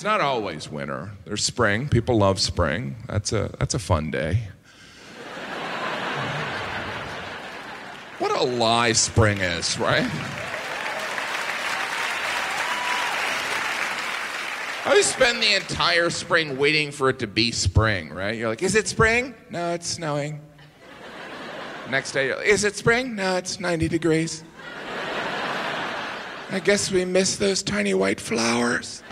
It's not always winter. There's spring. People love spring. That's a fun day. What a lie spring is, right? I always spend the entire spring waiting for it to be spring, right? You're like, is it spring? No, it's snowing. Next day, you're like, is it spring? No, it's 90 degrees. I guess we miss those tiny white flowers.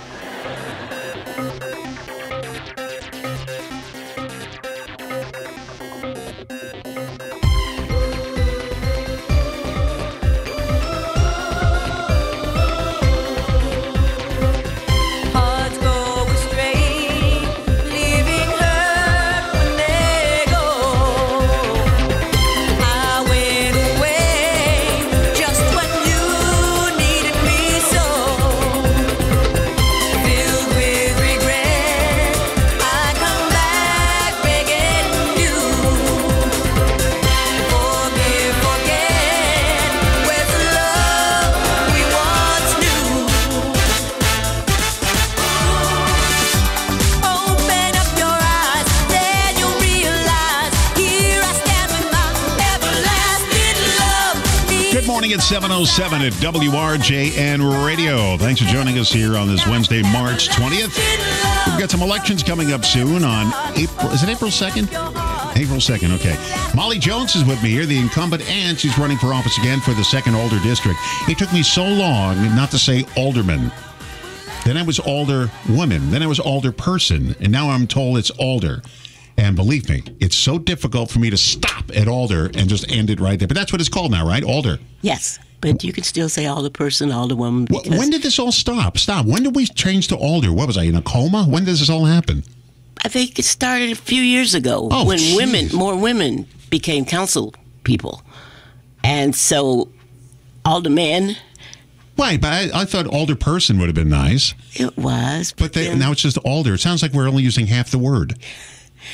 It's 7:07 at WRJN Radio. Thanks for joining us here on this Wednesday, March 20th. We've got some elections coming up soon on April. Is it April 2nd? April 2nd, okay. Mollie Jones is with me here, the incumbent, and she's running for office again for the 2nd Alder District. It took me so long not to say alderman. Then I was alder woman. Then I was alder person. And now I'm told it's alder. And believe me, it's so difficult for me to stop at alder and just end it right there. But that's what it's called now, right? Alder. Yes, but you can still say alder person, alder woman. When did this all stop? When did we change to alder? What was I, in a coma? When does this all happen? I think it started a few years ago when more women became council people. And so alderman. Right, but I thought alder person would have been nice. It was. But now it's just alder. It sounds like we're only using half the word.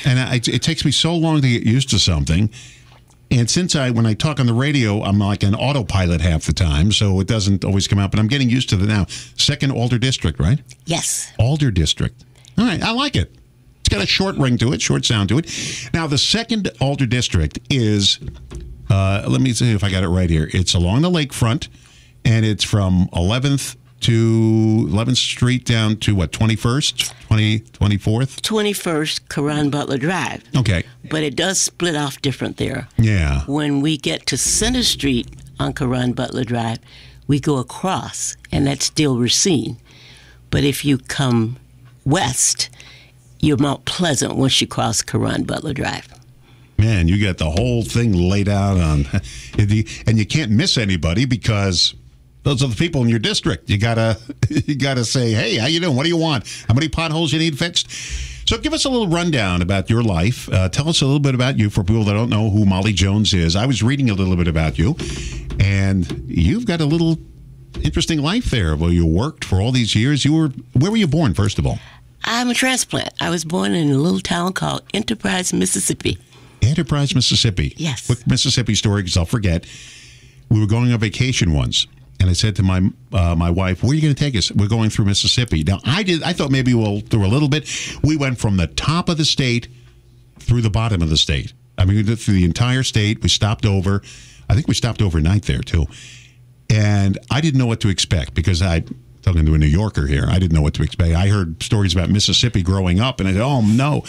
And it takes me so long to get used to something. And when I talk on the radio, I'm like an autopilot half the time, so it doesn't always come out. But I'm getting used to it now. 2nd Alder District, right? Yes. Alder District. All right, I like it. It's got a short ring to it, short sound to it. Now, the 2nd Alder District is, let me see if I got it right here. It's along the lakefront, and it's from 11th Street down to what, 21st? 24th? 21st, Karan Butler Drive. Okay. But it does split off different there. Yeah. When we get to Center Street on Karan Butler Drive, we go across, and that's still Racine. But if you come west, you're Mount Pleasant once you cross Karan Butler Drive. Man, you got the whole thing laid out on, and you can't miss anybody because those are the people in your district. You gotta say, hey, how you doing? What do you want? How many potholes you need fixed? So give us a little rundown about your life. Tell us a little bit about you for people that don't know who Mollie Jones is. I was reading a little bit about you, and you've got a little interesting life there. Well, you worked for all these years. Where were you born, first of all? I'm a transplant. I was born in a little town called Enterprise, Mississippi. Enterprise, Mississippi. Yes. Quick Mississippi story, because I'll forget. We were going on vacation once. And I said to my wife, where are you going to take us? We're going through Mississippi. Now, I thought maybe we'll do a little bit. We went from the top of the state through the bottom of the state. I mean, we did through the entire state. We stopped over. I think we stopped overnight there, too. And I didn't know what to expect because talking to a New Yorker here, I didn't know what to expect. I heard stories about Mississippi growing up, and I said, oh, no.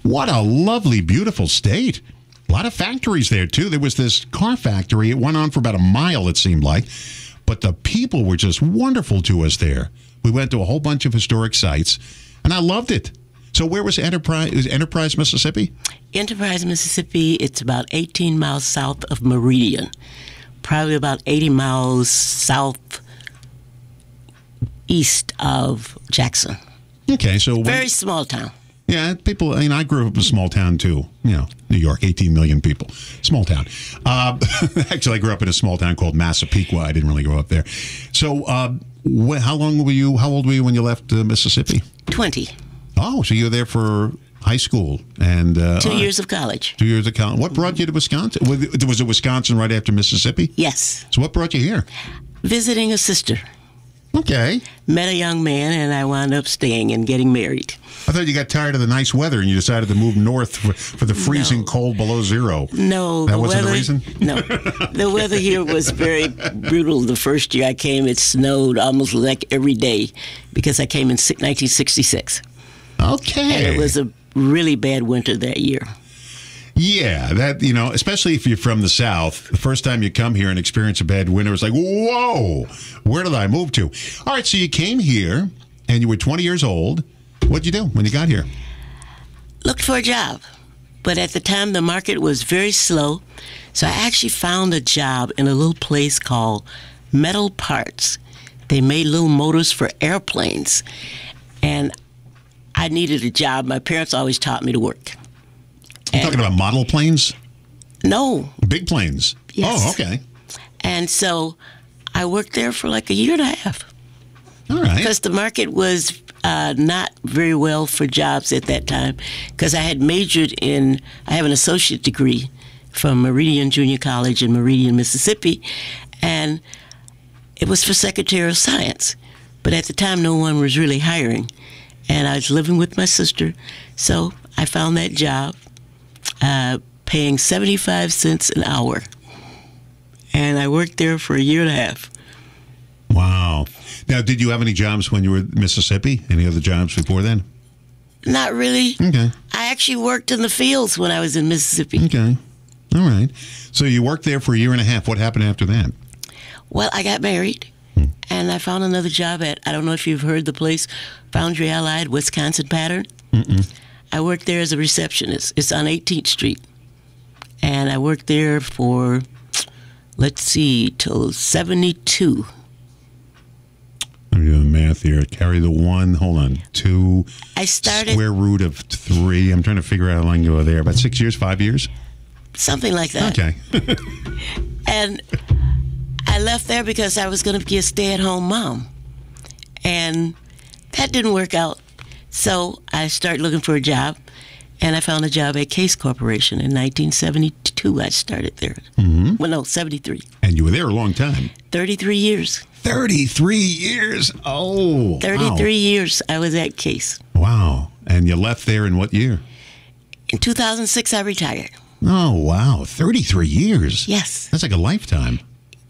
What a lovely, beautiful state. A lot of factories there, too. There was this car factory. It went on for about a mile, it seemed like. But the people were just wonderful to us there. We went to a whole bunch of historic sites, and I loved it. So where was Enterprise? Is Enterprise, Mississippi? Enterprise, Mississippi, it's about 18 miles south of Meridian. Probably about 80 miles southeast of Jackson. Okay, so... Very small town. Yeah, people, I grew up in a small town, too. New York, 18 million people. Small town. Actually, I grew up in a small town called Massapequa. I didn't really grow up there. So, how old were you when you left Mississippi? 20. Oh, so you were there for high school and... 2 years of college. 2 years of college. What brought you to Wisconsin? Was it Wisconsin right after Mississippi? Yes. So what brought you here? Visiting a sister. Okay. Met a young man, and I wound up staying and getting married. I thought you got tired of the nice weather and you decided to move north for the freezing cold below zero. No. That wasn't the reason? No. The weather here was very brutal. The first year I came, it snowed almost like every day because I came in 1966. Okay. And it was a really bad winter that year. Yeah, that, especially if you're from the South, the first time you come here and experience a bad winter, it's like, whoa, where did I move to? All right, so you came here and you were 20 years old. What'd you do when you got here? Looked for a job. But at the time, the market was very slow. So I actually found a job in a little place called Metal Parts. They made little motors for airplanes. And I needed a job. My parents always taught me to work. You're talking about model planes? No. Big planes? Yes. Oh, okay. And so I worked there for like a year and a half. All right. Because the market was not very well for jobs at that time. Because I had majored I have an associate degree from Meridian Junior College in Meridian, Mississippi. And it was for Secretary of Science. But at the time, no one was really hiring. And I was living with my sister. So I found that job. Paying 75 cents an hour. And I worked there for a year and a half. Wow. Now, did you have any jobs when you were in Mississippi? Any other jobs before then? Not really. Okay. I actually worked in the fields when I was in Mississippi. Okay. All right. So you worked there for a year and a half. What happened after that? Well, I got married. And I found another job at, I don't know if you've heard the place, Foundry Allied, Wisconsin Pattern. Mm-mm. I worked there as a receptionist. It's on 18th Street. And I worked there for, till 72. I'm doing math here. Carry the 1, hold on, 2. I started. Square root of 3. I'm trying to figure out how long you were there. About 6 years, 5 years? Something like that. Okay. And I left there because I was going to be a stay-at-home mom. And that didn't work out. So I started looking for a job, and I found a job at Case Corporation in 1972. I started there. Mm-hmm. Well, no, 73. And you were there a long time. 33 years. 33 years? Oh, 33 years I was at Case. Wow. And you left there in what year? In 2006, I retired. Oh, wow. 33 years? Yes. That's like a lifetime.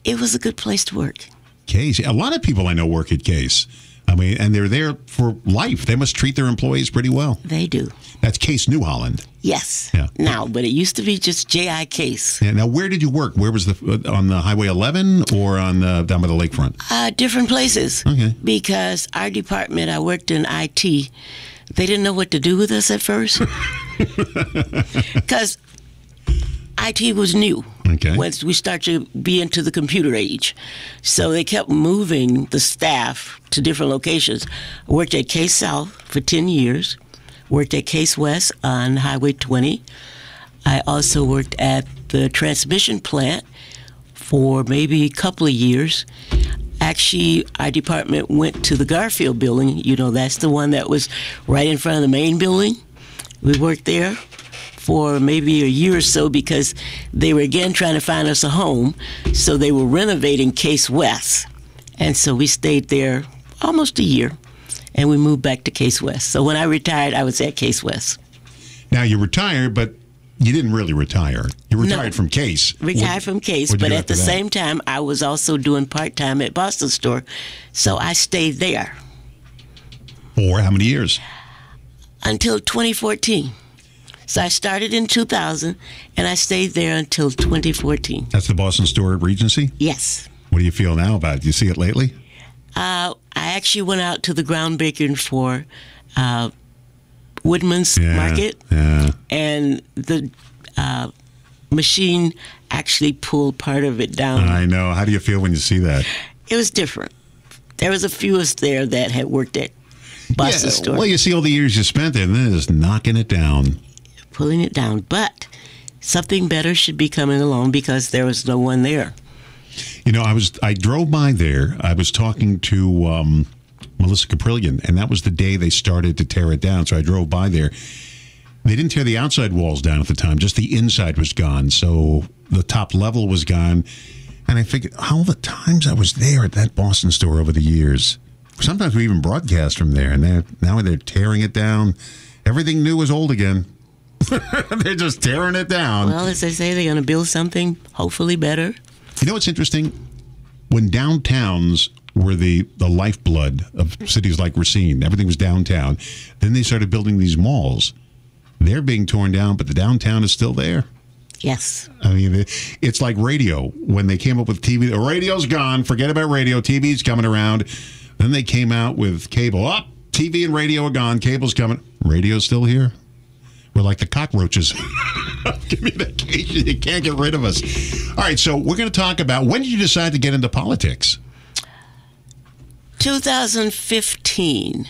It was a good place to work. Case. A lot of people I know work at Case. I mean, and they're there for life. They must treat their employees pretty well. They do. That's Case New Holland. Yes. Yeah. Now, but it used to be just J.I. Case. Yeah. Now, where did you work? Where was on the Highway 11 or on down by the lakefront? Different places. Okay. Because our department, I worked in IT. They didn't know what to do with us at first. Because IT was new. Okay. Once we start to be into the computer age. So they kept moving the staff to different locations. I worked at Case South for 10 years. Worked at Case West on Highway 20. I also worked at the transmission plant for maybe a couple of years. Actually, our department went to the Garfield building. That's the one that was right in front of the main building. We worked there for maybe a year or so because they were again trying to find us a home. So they were renovating Case West. And so we stayed there almost a year, and we moved back to Case West. So when I retired, I was at Case West. Now, you retired, but you didn't really retire. You retired from Case. Retired from Case, but at the same time, I was also doing part-time at Boston Store. So I stayed there. For how many years? Until 2014. So I started in 2000, and I stayed there until 2014. That's the Boston Store Regency? Yes. What do you feel now about it? Do you see it lately? I actually went out to the groundbreaking for Woodman's Market, and the machine actually pulled part of it down. I know. How do you feel when you see that? It was different. There was a few of us there that had worked at Boston Store. Well, you see all the years you spent there, and then just knocking it down. Pulling it down. But something better should be coming along because there was no one there. I drove by there. I was talking to Melissa Caprillion, and that was the day they started to tear it down. So I drove by there. They didn't tear the outside walls down at the time. Just the inside was gone. So the top level was gone. And I figured all the times I was there at that Boston store over the years. Sometimes we even broadcast from there, and now they're tearing it down. Everything new is old again. They're just tearing it down. Well, as they say, they're going to build something hopefully better. You know what's interesting? When downtowns were the lifeblood of cities like Racine, everything was downtown. Then they started building these malls. They're being torn down, but the downtown is still there. Yes. I mean, it's like radio. When they came up with TV, the radio's gone. Forget about radio. TV's coming around. Then they came out with cable. Oh, TV and radio are gone. Cable's coming. Radio's still here. We're like the cockroaches. Communication. You can't get rid of us. All right, so we're going to talk about, when did you decide to get into politics? 2015.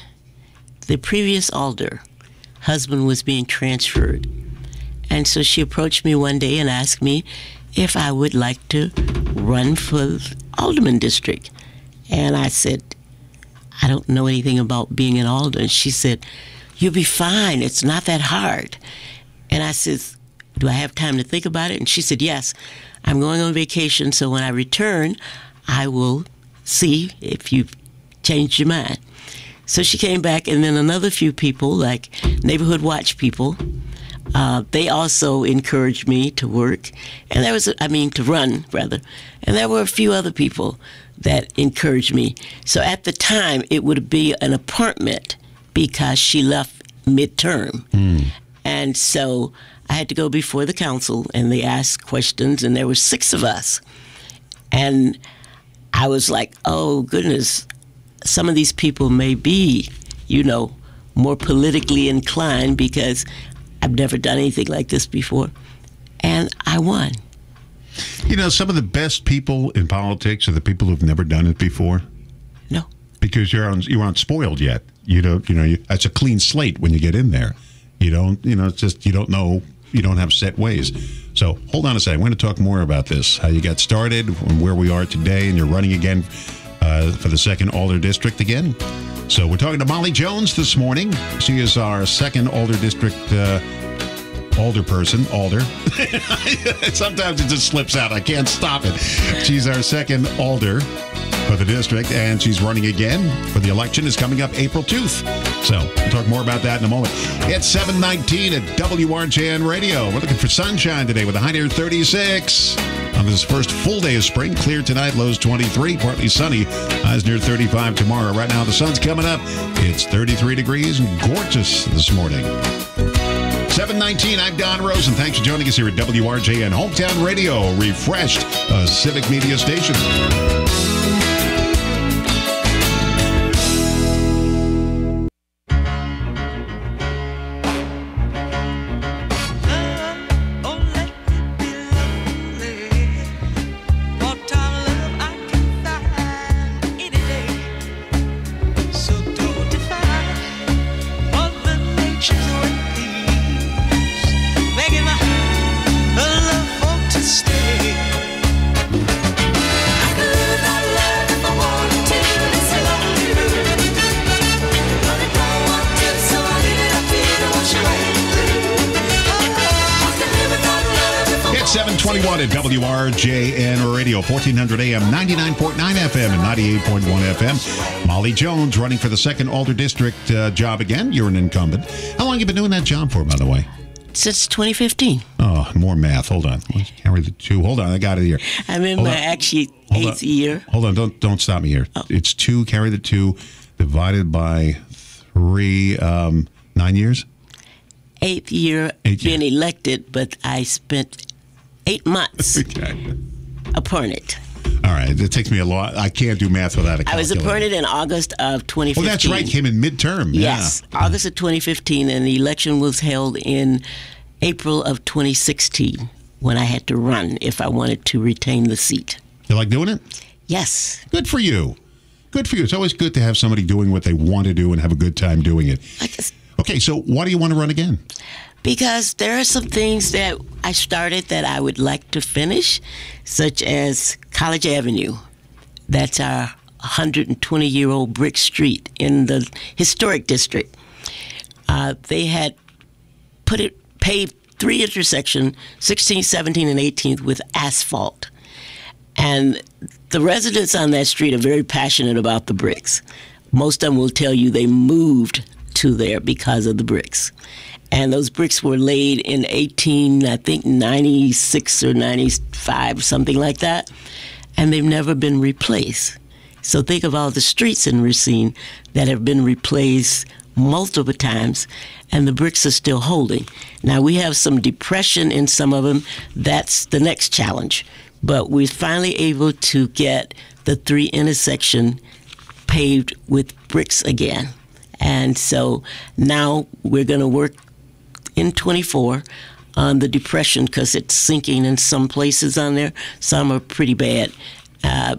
The previous alder husband was being transferred. And so she approached me one day and asked me if I would like to run for alderman district. And I said, I don't know anything about being an alder. And she said, you'll be fine. It's not that hard. And I said, do I have time to think about it? And she said, yes, I'm going on vacation. So when I return, I will see if you've changed your mind. So she came back, and then another few people, like Neighborhood Watch people, they also encouraged me to work, and there was, to run, rather. And there were a few other people that encouraged me. So at the time, it would be an appointment because she left midterm. And so I had to go before the council, and they asked questions, and there were 6 of us. And I was like, oh, goodness, some of these people may be, more politically inclined because I've never done anything like this before. And I won. Some of the best people in politics are the people who've never done it before. No. Because you aren't spoiled yet. That's a clean slate when you get in there. It's just, you don't know, you don't have set ways. So hold on a second. We're going to talk more about this, how you got started and where we are today, and you're running again for the 2nd Alder District again. So we're talking to Mollie Jones this morning. She is our 2nd Alder District Alder. Sometimes it just slips out. I can't stop it. She's our 2nd Alder for the district, and she's running again for the election. Is coming up April 2nd. So we'll talk more about that in a moment. It's 7:19 at WRJN Radio. We're looking for sunshine today with a high near 36. On this first full day of spring, clear tonight, lows 23, partly sunny, highs near 35 tomorrow. Right now, the sun's coming up. It's 33 degrees and gorgeous this morning. 7:19, I'm Don Rosen. Thanks for joining us here at WRJN Hometown Radio, refreshed civic media station. At WRJN Radio, 1400 AM, 99.9 FM, and 98.1 FM. Mollie Jones running for the 2nd Alder District job again. You're an incumbent. How long have you been doing that job for, by the way? Since 2015. Oh, more math. Hold on. Let's carry the 2. Hold on. I got it here. I'm in my 8th year. Hold on. Don't stop me here. Oh. It's 2, carry the 2, divided by 3, 9 years? 8th year being elected, but I spent 8 months appointed. All right. It takes me a lot. I can't do math without a calculator. I was appointed in August of 2015. Oh, that's right. Came in midterm. Yes. Yeah. August of 2015, and the election was held in April of 2016 when I had to run if I wanted to retain the seat. You like doing it? Yes. Good for you. Good for you. It's always good to have somebody doing what they want to do and have a good time doing it. Okay, so why do you want to run again? Because there are some things that I started that I would like to finish, such as College Avenue. That's our 120-year-old brick street in the historic district. They had paved 3 intersections, 16th, 17th, and 18th, with asphalt. And the residents on that street are very passionate about the bricks. Most of them will tell you they moved to there because of the bricks. And those bricks were laid in 96 or 95, something like that. And they've never been replaced. So think of all the streets in Racine that have been replaced multiple times, and the bricks are still holding. Now, we have some depression in some of them. That's the next challenge. But we're finally able to get the 3 intersection paved with bricks again. And so now we're going to work in 24 on the depression because it's sinking in some places on there. Some are pretty bad,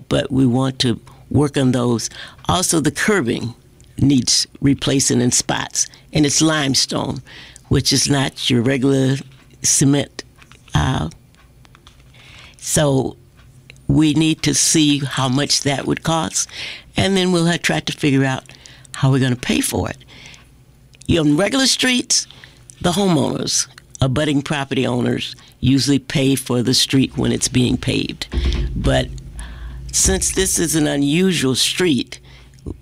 but we want to work on those. Also, the curbing needs replacing in spots, and it's limestone, which is not your regular cement. So we need to see how much that would cost, and then we'll have try to figure out how we're going to pay for it. On regular streets, the homeowners, abutting property owners, usually pay for the street when it's being paved. But since this is an unusual street,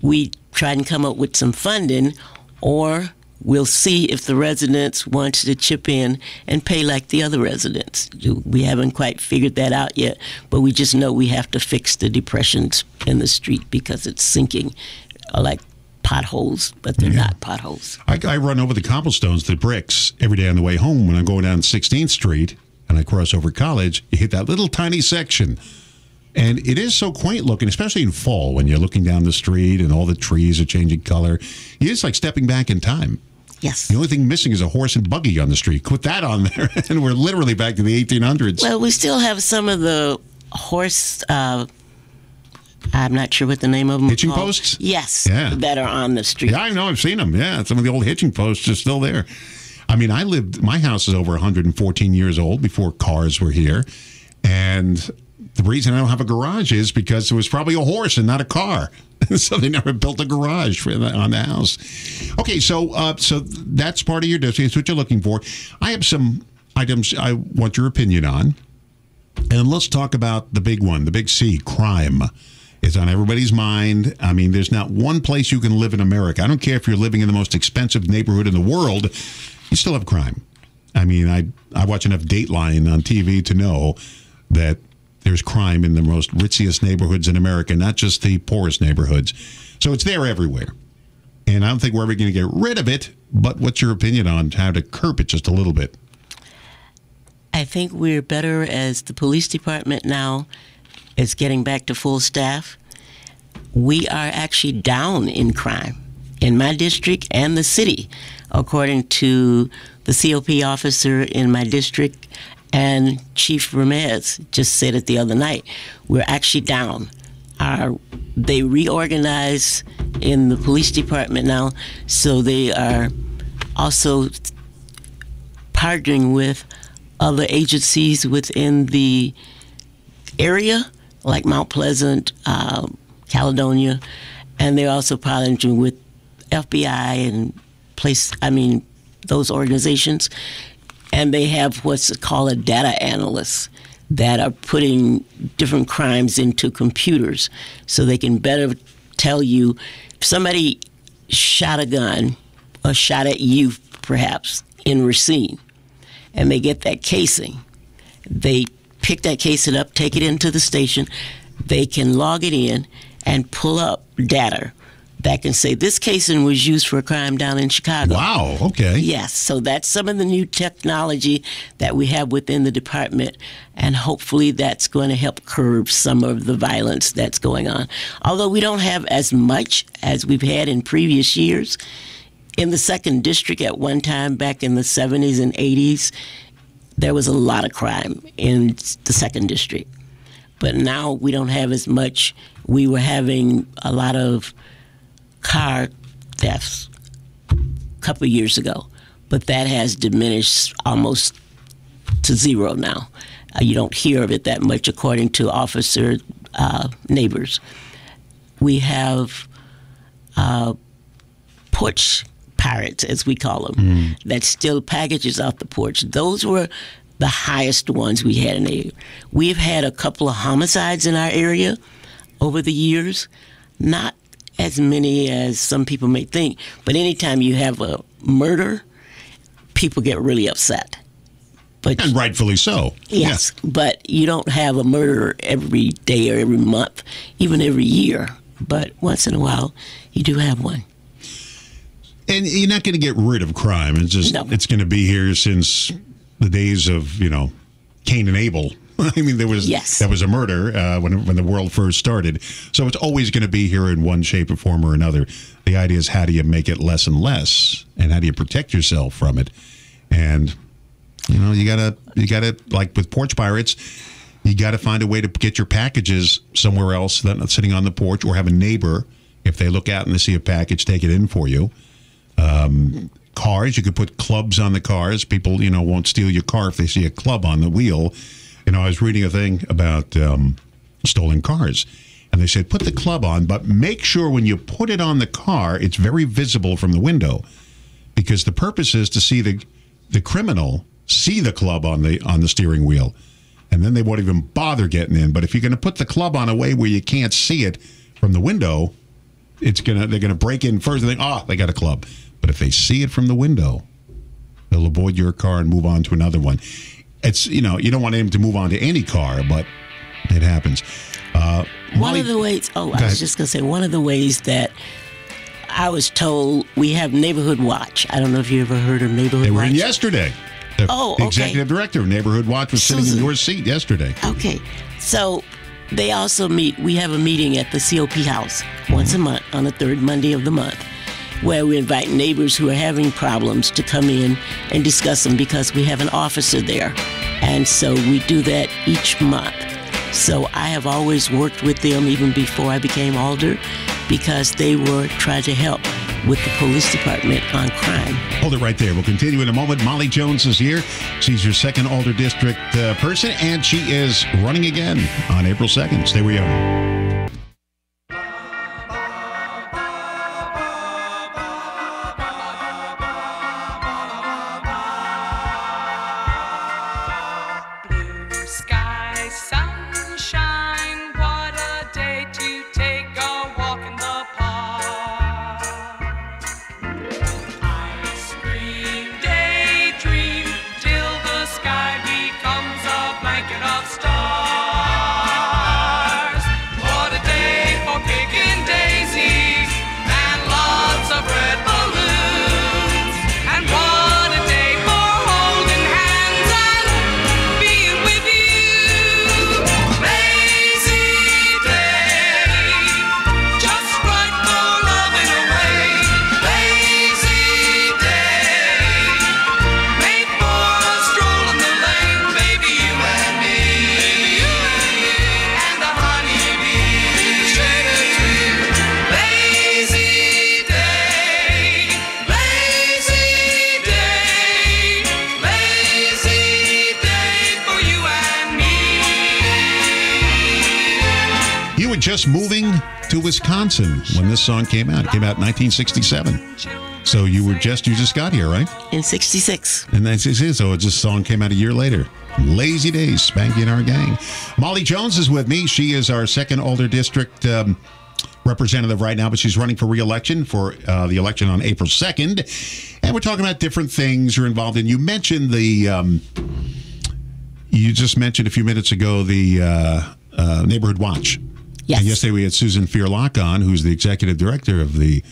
we try and come up with some funding, or we'll see if the residents want to chip in and pay like the other residents. We haven't quite figured that out yet, but we just know we have to fix the depressions in the street because it's sinking, like potholes, but they're not potholes. I run over the cobblestones, the bricks, every day on the way home when I'm going down 16th Street and I cross over College. You hit that little tiny section. And it is so quaint looking, especially in fall when you're looking down the street and all the trees are changing color. It's like stepping back in time. Yes. The only thing missing is a horse and buggy on the street. Put that on there, and we're literally back to the 1800s. Well, we still have some of the horse, I'm not sure what the name of them hitching called. Posts? Yes, yeah. That are on the street. Yeah, I know. I've seen them. Yeah, some of the old hitching posts are still there. I mean, my house is over 114 years old before cars were here. And the reason I don't have a garage is because there was probably a horse and not a car. So they never built a garage on the house. Okay, so that's part of your district. That's what you're looking for. I have some items I want your opinion on. And let's talk about the big one, the big C, crime. It's on everybody's mind. I mean, there's not one place you can live in America. I don't care if you're living in the most expensive neighborhood in the world, you still have crime. I mean, I watch enough Dateline on TV to know that there's crime in the most ritziest neighborhoods in America, not just the poorest neighborhoods. So it's there everywhere. And I don't think we're ever going to get rid of it, but what's your opinion on how to curb it just a little bit? I think we're better as the police department now is getting back to full staff. We are actually down in crime in my district and the city, according to the COP officer in my district. And Chief Ramirez just said it the other night. We're actually down. They reorganize in the police department now, so they are also partnering with other agencies within the area, like Mount Pleasant, Caledonia, and they're also partnering with FBI and those organizations. And they have what's called a data analyst that are putting different crimes into computers so they can better tell you if somebody shot a gun or shot at you, perhaps, in Racine, and they get that casing. They pick that casing up, take it into the station. They can log it in and pull up data that can say this casing was used for a crime down in Chicago. Wow, okay. Yes, so that's some of the new technology that we have within the department, and hopefully that's going to help curb some of the violence that's going on. Although we don't have as much as we've had in previous years. In the 2nd District at one time, back in the 70s and 80s, there was a lot of crime in the 2nd District. But now we don't have as much. We were having a lot of car thefts a couple of years ago, but that has diminished almost to zero now. You don't hear of it that much, according to officer neighbors. We have porch pirates, as we call them, that steal packages off the porch. Those were the highest ones we had in the area. We've had a couple of homicides in our area over the years, not as many as some people may think, but anytime you have a murder, people get really upset. But And rightfully so. yes, but you don't have a murder every day or every month, even every year. But once in a while, you do have one. And you're not going to get rid of crime. It's just No. it's going to be here since the days of Cain and Abel. I mean, there was a murder when the world first started. So it's always going to be here in one shape or form or another. The idea is, how do you make it less and less, and how do you protect yourself from it? And you gotta like with porch pirates, you got to find a way to get your packages somewhere else than sitting on the porch, or have a neighbor, if they look out and they see a package, take it in for you. Cars, you could put clubs on the cars. People, won't steal your car if they see a club on the wheel. I was reading a thing about stolen cars, and they said, put the club on, but make sure when you put it on the car, it's very visible from the window, because the purpose is to see the criminal see the club on the steering wheel, and then they won't even bother getting in. But if you're going to put the club on a way where you can't see it from the window, they're gonna break in first and think, they got a club. But if they see it from the window, they'll avoid your car and move on to another one. It's you don't want him to move on to any car, but it happens. One of the ways, I was just going to say, one of the ways that I was told, we have Neighborhood Watch. I don't know if you ever heard of Neighborhood Watch. They were in yesterday. The okay. executive director of Neighborhood Watch was sitting in your seat yesterday. Okay. So they also meet. We have a meeting at the COP house once a month on the third Monday of the month, where we invite neighbors who are having problems to come in and discuss them, because we have an officer there. And so we do that each month. So I have always worked with them even before I became alder, because they were trying to help with the police department on crime. Hold it right there. We'll continue in a moment. Mollie Jones is here. She's your second Alder District person, and she is running again on April 2nd. Stay where you are. Just moving to Wisconsin when this song came out. It came out in 1967. So you just got here, right? In 66. In 1966. So this song came out a year later. Lazy days, Spanky and our gang. Mollie Jones is with me. She is our second Alder District representative right now, but she's running for re-election for the election on April 2nd. And we're talking about different things you're involved in. You mentioned you just mentioned a few minutes ago the Neighborhood Watch. Yes. And yesterday we had Susan Fearlock on, who's the executive director of the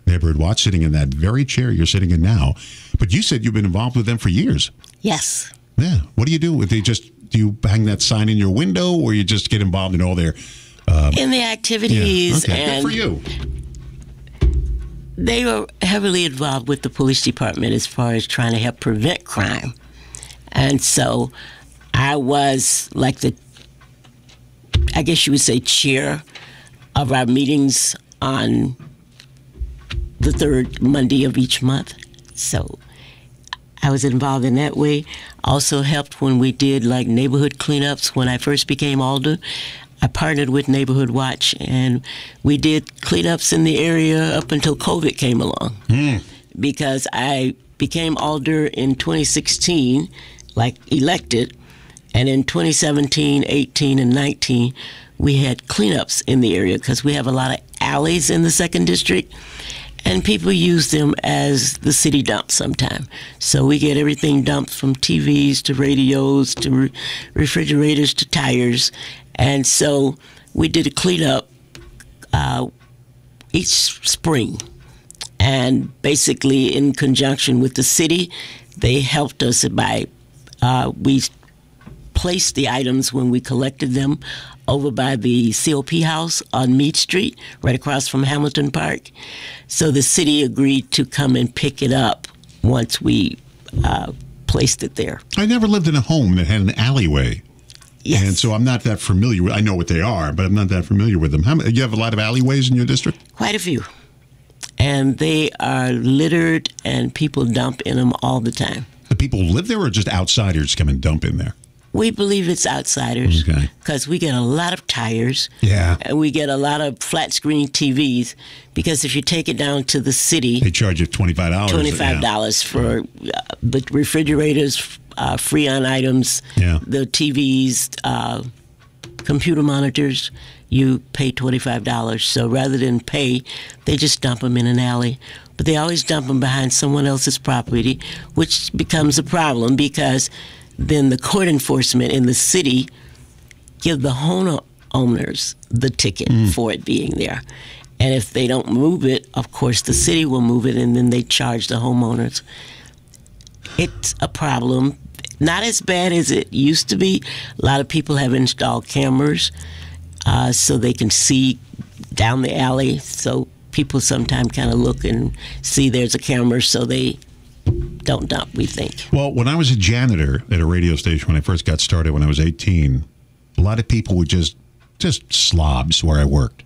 Neighborhood Watch, sitting in that very chair you're sitting in now. But you said you've been involved with them for years. Yes. Yeah. What do you do? Do you hang that sign in your window, or you just get involved in all their... in the activities. Yeah. Okay. And good for you. They were heavily involved with the police department as far as trying to help prevent crime. And so I was like I guess you would say, chair of our meetings on the third Monday of each month. So I was involved in that way. Also helped when we did like neighborhood cleanups. When I first became alder, I partnered with Neighborhood Watch, and we did cleanups in the area up until COVID came along. Because I became alder in 2016, like elected. And in 2017, 18, and 19, we had cleanups in the area because we have a lot of alleys in the 2nd District, and people use them as the city dump sometime. So we get everything dumped from TVs to radios to refrigerators to tires. And so we did a cleanup each spring. And basically, in conjunction with the city, they helped us by, we placed the items when we collected them over by the COP house on Meade Street, right across from Hamilton Park. So the city agreed to come and pick it up once we placed it there. I never lived in a home that had an alleyway. Yes. And so I'm not that familiar with, I know what they are, but I'm not that familiar with them. You have a lot of alleyways in your district? Quite a few. And they are littered, and people dump in them all the time. The people who live there, or just outsiders come and dump in there? We believe it's outsiders. Okay. Because we get a lot of tires. Yeah. And we get a lot of flat screen TVs. Because if you take it down to the city, They charge you $25. $25 for the refrigerators, Freon items, Yeah. the TVs, computer monitors. You pay $25. So rather than pay, they just dump them in an alley. But they always dump them behind someone else's property, which becomes a problem because then the court enforcement in the city give the homeowners the ticket for it being there. And if they don't move it, of course, the city will move it, and then they charge the homeowners. It's a problem. Not as bad as it used to be. A lot of people have installed cameras so they can see down the alley. So people sometimes kind of look and see there's a camera, so they don't dump, we think. Well, when I was a janitor at a radio station when I first got started when I was 18, a lot of people were just slobs where I worked.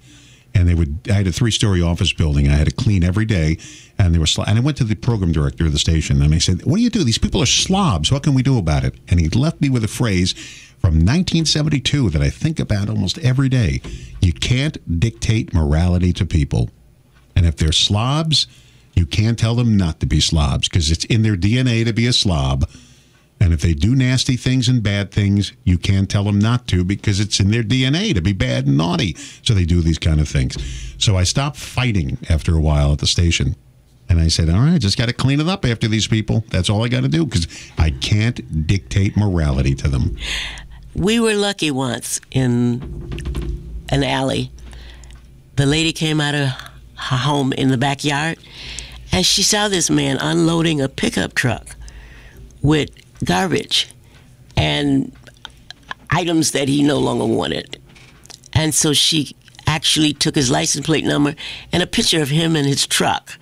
And I had a 3-story office building. I had to clean every day, and they were and I went to the program director of the station, and I said, "What do you do? These people are slobs. What can we do about it?" And he left me with a phrase from 1972 that I think about almost every day. You can't dictate morality to people. And if they're slobs, you can't tell them not to be slobs because it's in their DNA to be a slob. And if they do nasty things and bad things, you can't tell them not to because it's in their DNA to be bad and naughty. So they do these kind of things. So I stopped fighting after a while at the station. And I said, all right, just got to clean it up after these people. That's all I got to do because I can't dictate morality to them. We were lucky once in an alley. The lady came out of her home in the backyard, and she saw this man unloading a pickup truck with garbage and items that he no longer wanted. And so she actually took his license plate number and a picture of him and his truck.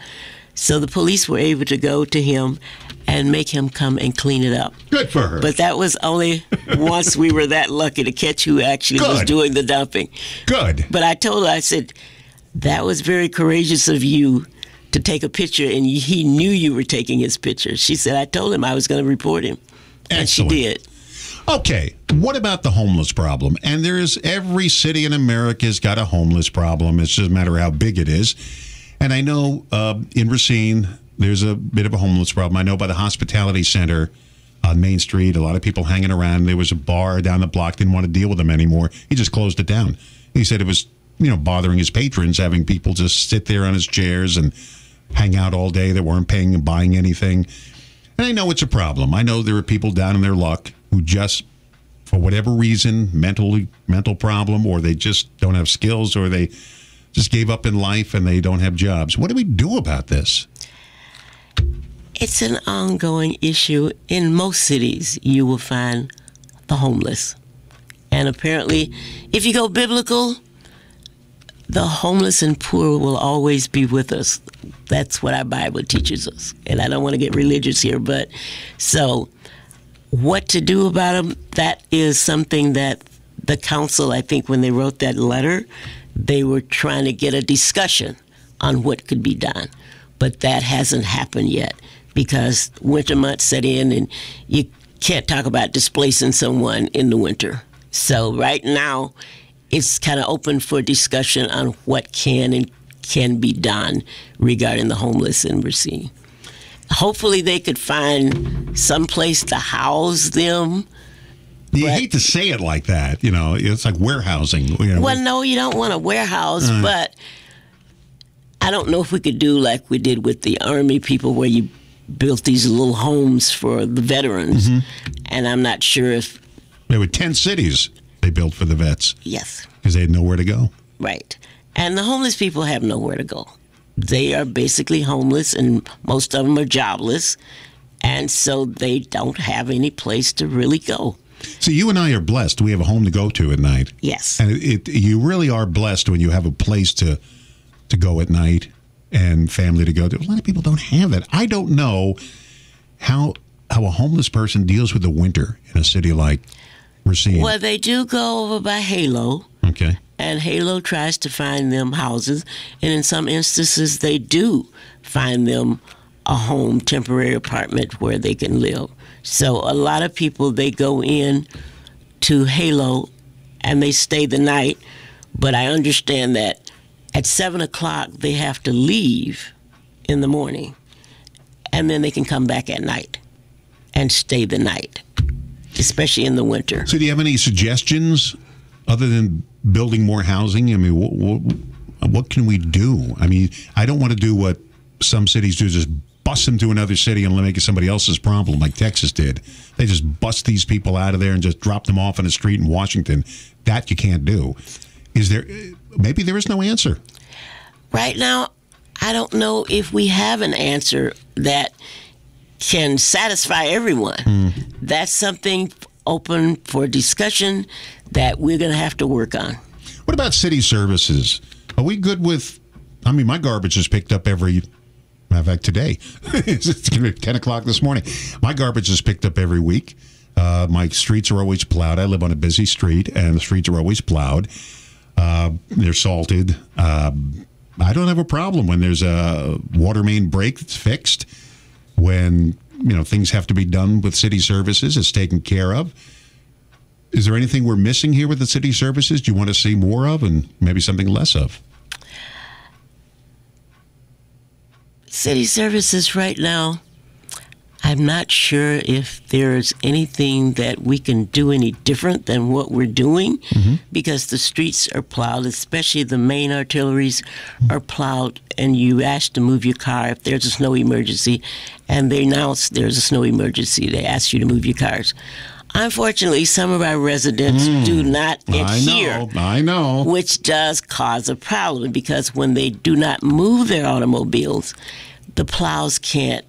So the police were able to go to him and make him come and clean it up. Good for her. But that was only once we were that lucky to catch who actually was doing the dumping. Good. But I told her, I said, that was very courageous of you to take a picture, and he knew you were taking his picture. She said, I told him I was going to report him. And she did. Okay, what about the homeless problem? And every city in America has got a homeless problem. It's just a matter of how big it is. And I know in Racine, there's a bit of a homeless problem. I know by the Hospitality Center on Main Street, a lot of people hanging around. There was a bar down the block, didn't want to deal with them anymore. He just closed it down. He said it was, bothering his patrons, having people just sit there on his chairs and hang out all day that weren't paying and buying anything. And I know it's a problem. I know there are people down in their luck who just, for whatever reason, mental problem, or they just don't have skills, or they just gave up in life and they don't have jobs. What do we do about this? It's an ongoing issue. In most cities, you will find the homeless. And apparently, if you go biblical, the homeless and poor will always be with us. That's what our Bible teaches us. And I don't want to get religious here, but so what to do about them, that is something that the council, I think when they wrote that letter, they were trying to get a discussion on what could be done. But that hasn't happened yet because winter months set in and you can't talk about displacing someone in the winter. So right now, it's kind of open for discussion on what can and can be done regarding the homeless in Racine. hopefully they could find some place to house them. You hate to say it like that, it's like warehousing. Well, no, you don't want a warehouse, but I don't know if we could do like we did with the Army people where you built these little homes for the veterans. And I'm not sure if... There were 10 cities they built for the vets. Yes. Because they had nowhere to go. Right. And the homeless people have nowhere to go. They are basically homeless, and most of them are jobless. And so they don't have any place to really go. So you and I are blessed. We have a home to go to at night. Yes. And you really are blessed when you have a place to go at night and family to go to. A lot of people don't have that. I don't know how a homeless person deals with the winter in a city like Racine. Well, they do go over by Halo. Okay. And Halo tries to find them houses. And in some instances, they do find them a home, temporary apartment where they can live. So a lot of people, they go in to Halo and they stay the night. But I understand that at 7 o'clock, they have to leave in the morning. And then they can come back at night and stay the night, especially in the winter. So do you have any suggestions other than building more housing? I mean, what can we do? I mean, I don't want to do what some cities do, just bust them to another city and make it somebody else's problem like Texas did. They just bust these people out of there and just drop them off on the street in Washington. That you can't do. Maybe there is no answer. Right now, I don't know if we have an answer that can satisfy everyone. That's something open for discussion that we're going to have to work on. What about city services? Are we good with... I mean, my garbage is picked up every... Matter of fact, today. It's going to be 10 o'clock this morning. My garbage is picked up every week. My streets are always plowed. I live on a busy street, and the streets are always plowed. They're salted. I don't have a problem when there's a water main break that's fixed. When, things have to be done with city services, it's taken care of. Is there anything we're missing here with the city services? Do you want to see more of and maybe something less of? City services right now, I'm not sure if there's anything that we can do any different than what we're doing, because the streets are plowed, especially the main arteries are plowed, and you ask to move your car if there's a snow emergency, and they announce there's a snow emergency. They ask you to move your cars. Unfortunately, some of our residents do not adhere. I know. Which does cause a problem, because when they do not move their automobiles, the plows can't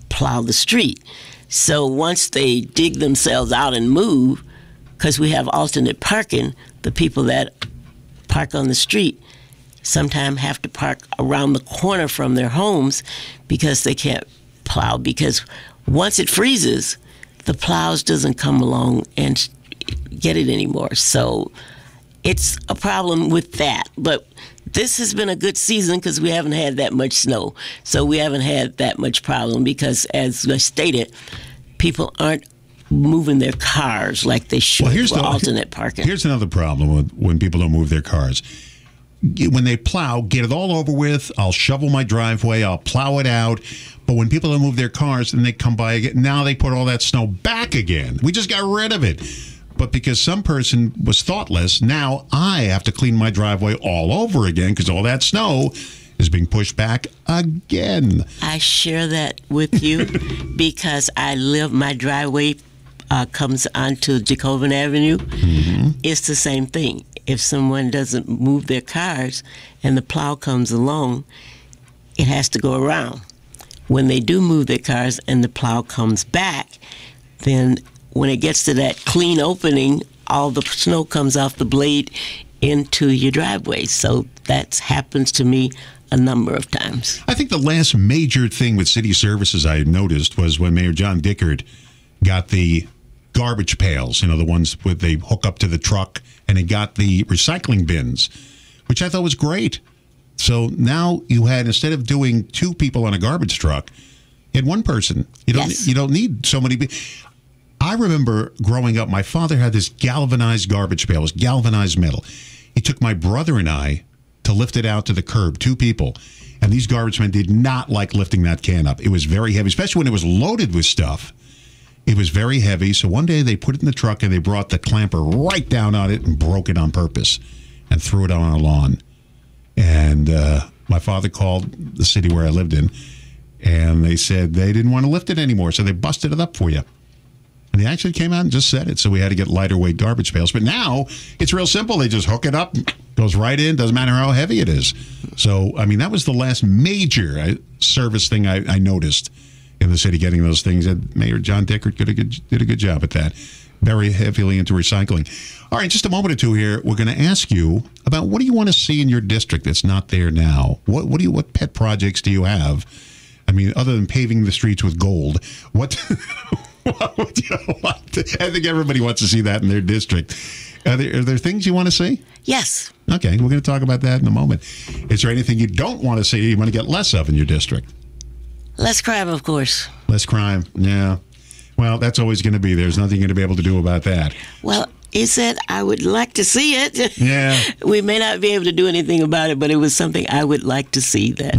plow the street. So once they dig themselves out and move, because we have alternate parking, the people that park on the street sometimes have to park around the corner from their homes because they can't plow, because once it freezes, the plows doesn't come along and get it anymore. So it's a problem with that. But this has been a good season because we haven't had that much snow. So we haven't had that much problem because, as I stated, people aren't moving their cars like they should for alternate parking. Here's another problem when people don't move their cars. When they plow, get it all over with. I'll shovel my driveway. I'll plow it out. But when people don't move their cars, then they come by again. Now they put all that snow back again. We just got rid of it. But because some person was thoughtless, now I have to clean my driveway all over again because all that snow is being pushed back again. I share that with you because my driveway comes onto Jacobin Avenue. It's the same thing. If someone doesn't move their cars and the plow comes along, it has to go around. When they do move their cars and the plow comes back, then when it gets to that clean opening, all the snow comes off the blade into your driveway. So that happens to me a number of times. I think the last major thing with city services I noticed was when Mayor John Dickard got the garbage pails, the ones where they hook up to the truck, and he got the recycling bins, which I thought was great. So now you had, instead of doing 2 people on a garbage truck, you had 1 person. You don't need so many. I remember growing up, my father had this galvanized garbage pail. It was galvanized metal. He took my brother and I to lift it out to the curb, 2 people. And these garbage men did not like lifting that can up. It was very heavy, especially when it was loaded with stuff. It was very heavy. So one day they put it in the truck and they brought the clamper right down on it and broke it on purpose and threw it on our lawn. And my father called the city where I lived in, and they said they didn't want to lift it anymore, so they busted it up for you. And they actually came out and just said it, so we had to get lighter weight garbage pails. But now it's real simple. They just hook it up, goes right in, doesn't matter how heavy it is. So, I mean, that was the last major service thing I noticed in the city, getting those things. And Mayor John Dickert did a good job at that. Very heavily into recycling. All right, just a moment or two here. We're going to ask you about what do you want to see in your district that's not there now? What pet projects do you have? I mean, other than paving the streets with gold, what would you like to? I think everybody wants to see that in their district. Are there things you want to see? Yes. Okay, we're going to talk about that in a moment. Is there anything you don't want to see, you want to get less of in your district? Less crime, of course. Less crime, yeah. Well, that's always going to be. There's nothing you're going to be able to do about that. Well, he said, I would like to see it. Yeah. We may not be able to do anything about it, but it was something I would like to see that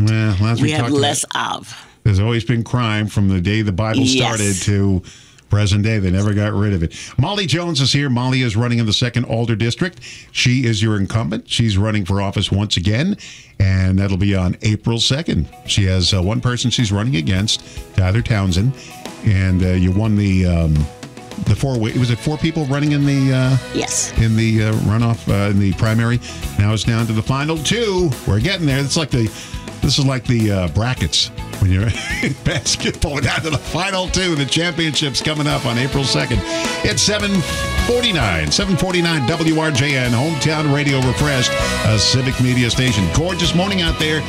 we have less of. There's always been crime from the day the Bible started to present day. They never got rid of it. Mollie Jones is here. Mollie is running in the 2nd Alder District. She is your incumbent. She's running for office once again, and that'll be on April 2nd. She has one person she's running against, Tyler Townsend, and you won the 4-way. Was it 4 people running in the in the runoff in the primary? Now it's down to the final 2. We're getting there. This is like the brackets when you're in basketball. Down to the final 2. The championship's coming up on April 2nd. It's 749 WRJN, Hometown Radio Refreshed, a civic media station. Gorgeous morning out there.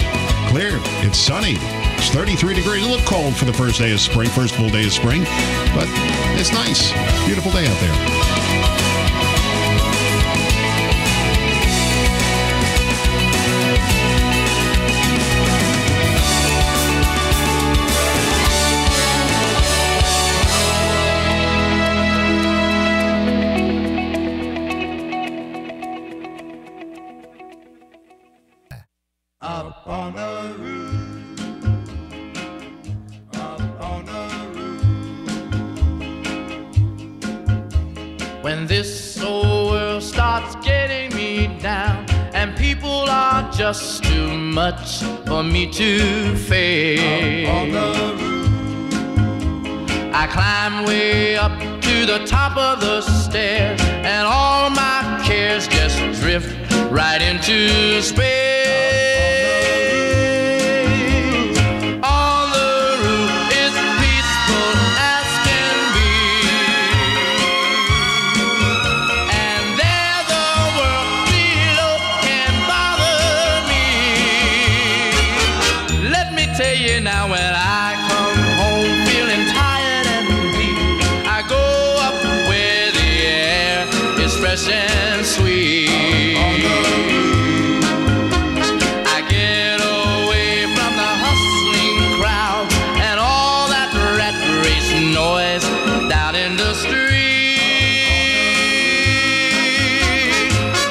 Clear. It's sunny. It's 33 degrees. A little cold for the first day of spring, first full day of spring, but it's nice. Beautiful day out there. Up on the roof. When this old world starts getting me down and people are just too much for me to face, I climb way up to the top of the stairs and all my cares just drift right into space. On the roof it's peaceful as can be, and there the world below can bother me. Let me tell you now, when I come home feeling tired and weak, I go up where the air is fresh and sweet. I get away from the hustling crowd and all that rat race noise down in the street.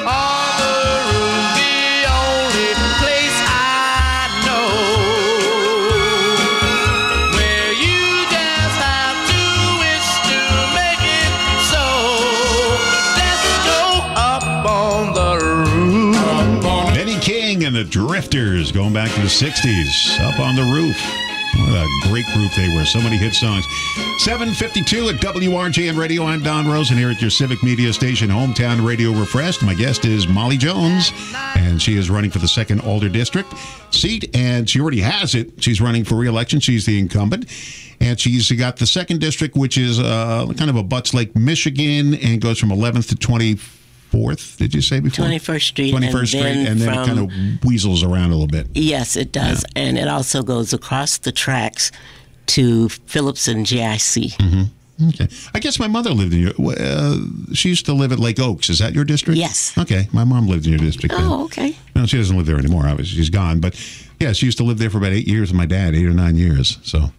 On the roof, the only place I know where you just have to wish to make it so. Let's go up on the roof. Benny King and the Drifters, going back to the 60s, Up on the Roof. What a great group they were. So many hit songs. 7:52 at WRJN Radio. I'm Don Rosen here at your civic media station, Hometown Radio Refreshed. My guest is Mollie Jones, and she is running for the 2nd Alder District seat, and she already has it. She's running for re-election. She's the incumbent, and she's got the 2nd District, which is kind of a Butts Lake, Michigan, and goes from 11th to 24th, did you say before? 21st Street. 21st Street, and then it kind of weasels around a little bit. Yes, it does. Yeah. And it also goes across the tracks to Phillips and GIC. Mm-hmm. Okay. I guess my mother lived in your... she used to live at Lake Oaks. Is that your district? Yes. Okay. My mom lived in your district. Oh, okay. No, she doesn't live there anymore. Obviously, she's gone. But, yeah, she used to live there for about 8 years with my dad, 8 or 9 years. So...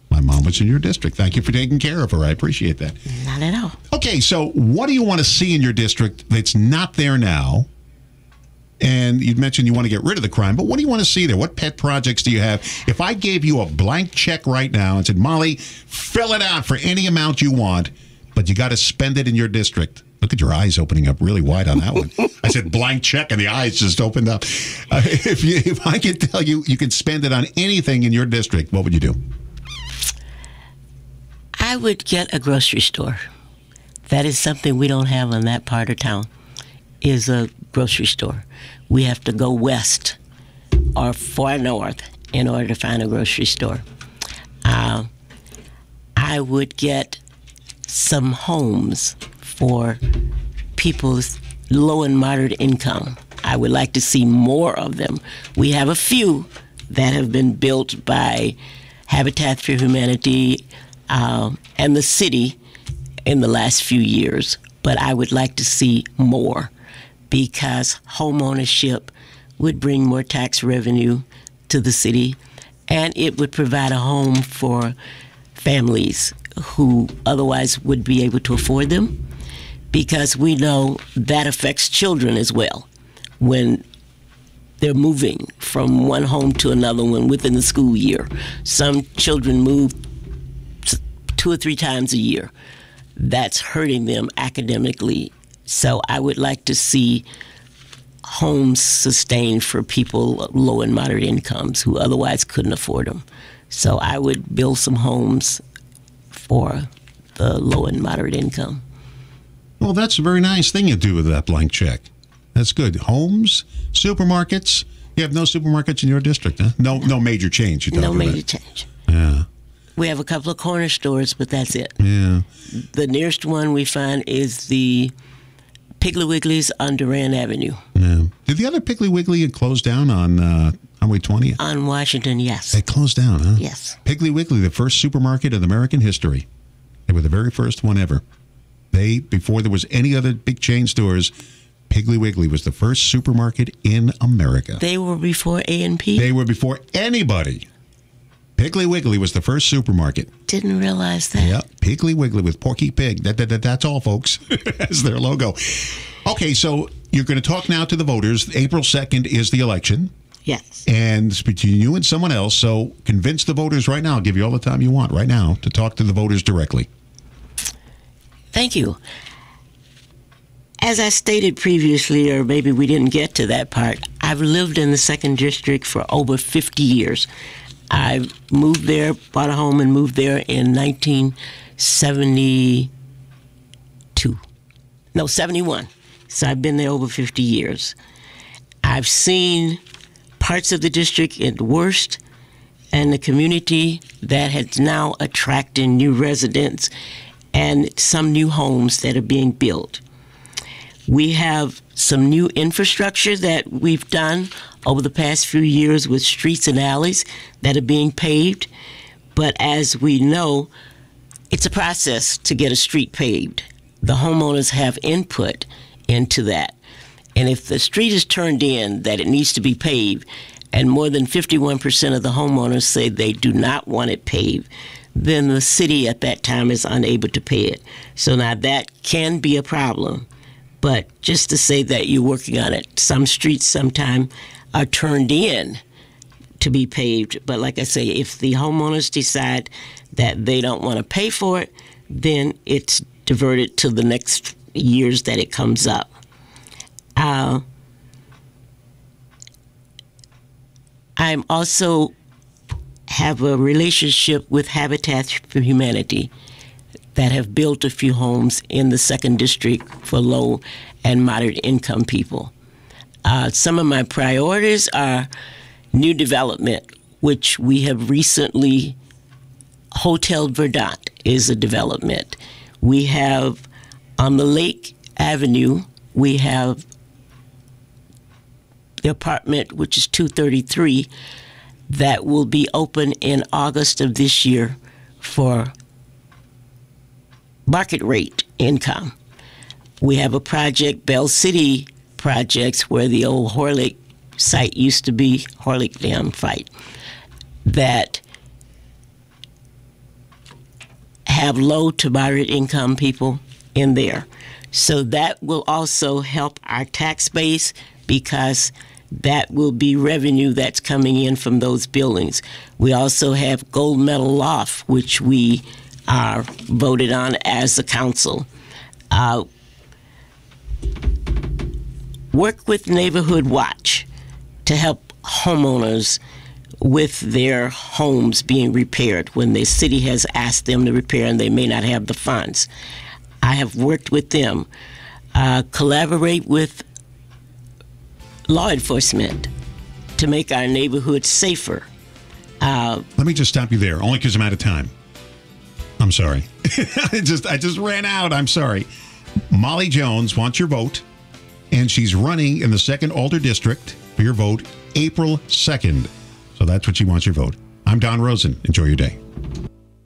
my mom was in your district. Thank you for taking care of her. I appreciate that. Not at all. Okay, so what do you want to see in your district that's not there now? And you mentioned you want to get rid of the crime, but what do you want to see there? What pet projects do you have? If I gave you a blank check right now and said, Molly, fill it out for any amount you want, but you got to spend it in your district. Look at your eyes opening up really wide on that one. I said blank check, and the eyes just opened up. If I could tell you you could spend it on anything in your district, what would you do? I would get a grocery store. That is something we don't have in that part of town, is a grocery store. We have to go west or far north in order to find a grocery store. I would get some homes for people's low and moderate income. I would like to see more of them. We have a few that have been built by Habitat for Humanity and the city in the last few years, but I would like to see more because home ownership would bring more tax revenue to the city, and it would provide a home for families who otherwise would be able to afford them, because we know that affects children as well when they're moving from one home to another one within the school year. Some children move 2 or 3 times a year. That's hurting them academically. So I would like to see homes sustained for people low and moderate incomes who otherwise couldn't afford them. So I would build some homes for the low and moderate income. Well, that's a very nice thing you do with that blank check. That's good. Homes, supermarkets. You have no supermarkets in your district, huh? No major change. No major change. Yeah. We have a couple of corner stores, but that's it. Yeah. The nearest one we find is the Piggly Wiggly's on Durand Avenue. Yeah. Did the other Piggly Wiggly close down on Highway 20? On Washington, yes. They closed down, huh? Yes. Piggly Wiggly, the first supermarket in American history. They were the very first one ever. Before there was any other big chain stores, Piggly Wiggly was the first supermarket in America. They were before A&P? They were before anybody. Piggly Wiggly was the first supermarket. Didn't realize that. Yep, Piggly Wiggly with Porky Pig. That's all, folks. That's their logo. Okay, so you're going to talk now to the voters. April 2nd is the election. Yes. And it's between you and someone else. So convince the voters right now. I'll give you all the time you want right now to talk to the voters directly. Thank you. As I stated previously, or maybe we didn't get to that part, I've lived in the 2nd District for over 50 years. I moved there, bought a home and moved there in 71. So I've been there over 50 years. I've seen parts of the district at worst, and the community that has now attracted new residents and some new homes that are being built. We have some new infrastructure that we've done over the past few years with streets and alleys that are being paved. But as we know, it's a process to get a street paved. The homeowners have input into that. And if the street is turned in that it needs to be paved, and more than 51% of the homeowners say they do not want it paved, then the city at that time is unable to pay it. So now that can be a problem. But just to say that you're working on it, some streets sometimes are turned in to be paved. But like I say, if the homeowners decide that they don't want to pay for it, then it's diverted to the next years that it comes up. I'm also have a relationship with Habitat for Humanity that have built a few homes in the 2nd District for low and moderate income people. Some of my priorities are new development, which we have recently, Hotel Verdant is a development. We have on the Lake Avenue, we have the apartment, which is 233, that will be open in August of this year for market rate income. We have a project, Bell City Projects, where the old Horlick site used to be, Horlick Dam site, that have low to moderate income people in there. So that will also help our tax base because that will be revenue that's coming in from those buildings. We also have Gold Medal Loft, which we are voted on as a council. Work with Neighborhood Watch to help homeowners with their homes being repaired when the city has asked them to repair and they may not have the funds. I have worked with them. Collaborate with law enforcement to make our neighborhoods safer. Let me just stop you there, only because I'm out of time. I'm sorry. I just ran out. I'm sorry. Mollie Jones wants your vote, and she's running in the 2nd Alder District for your vote April 2nd. So that's what she wants your vote. I'm Don Rosen. Enjoy your day.